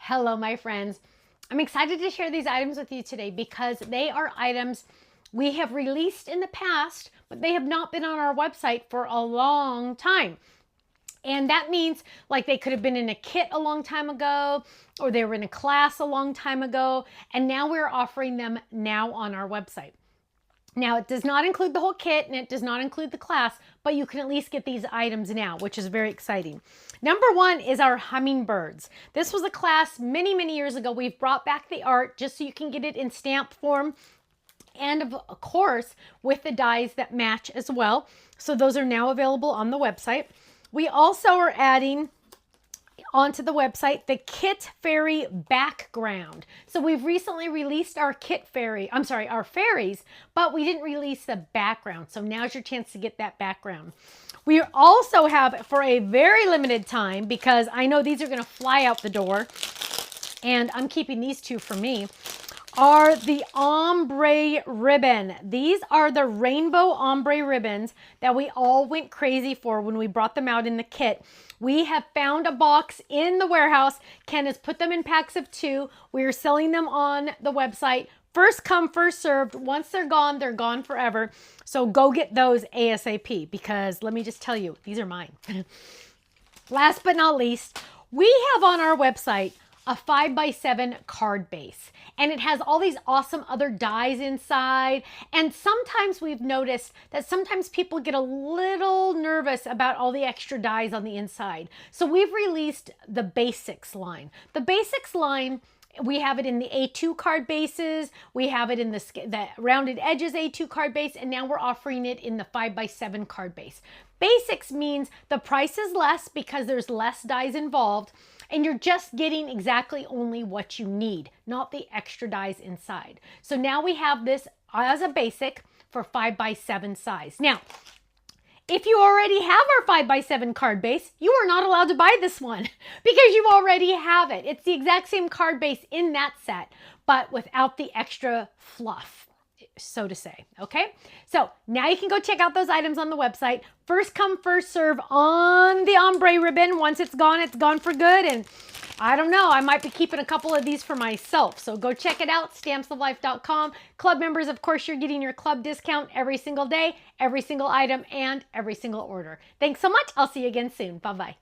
Hello, my friends. I'm excited to share these items with you today because they are items we have released in the past, but they have not been on our website for a long time. And that means like they could have been in a kit a long time ago, or they were in a class a long time ago, and now we're offering them now on our website. Now, it does not include the whole kit and it does not include the class, but you can at least get these items now, which is very exciting. Number one is our hummingbirds. This was a class many, many years ago. We've brought back the art just so you can get it in stamp form and of course with the dies that match as well. So those are now available on the website. We also are adding onto the website the kit fairy background. So we've recently released our our fairies, but we didn't release the background. So now's your chance to get that background. We also have, for a very limited time, because I know these are going to fly out the door, and I'm keeping these two for me, are the Ombre ribbon. These are the rainbow ombre ribbons that we all went crazy for when we brought them out in the kit. We have found a box in the warehouse. Ken has put them in packs of 2. We are selling them on the website. First come, first served. Once they're gone forever. So go get those ASAP, because let me just tell you, these are mine. Last but not least, we have on our website a 5x7 card base, and it has all these awesome other dies inside. And sometimes we've noticed that sometimes people get a little nervous about all the extra dies on the inside. So we've released the basics line. The basics line, we have it in the A2 card bases, we have it in the rounded edges A2 card base, and now we're offering it in the 5x7 card base. Basics means the price is less because there's less dies involved, and you're just getting exactly only what you need, not the extra dies inside. So now we have this as a basic for 5x7 size. Now, if you already have our 5x7 card base, you are not allowed to buy this one because you already have it. It's the exact same card base in that set, but without the extra fluff, so to say, okay? So now you can go check out those items on the website. First come, first serve on the ombre ribbon. Once it's gone for good. And I don't know, I might be keeping a couple of these for myself. So go check it out, stampsoflife.com. Club members, of course, you're getting your club discount every single day, every single item, and every single order. Thanks so much. I'll see you again soon. Bye-bye.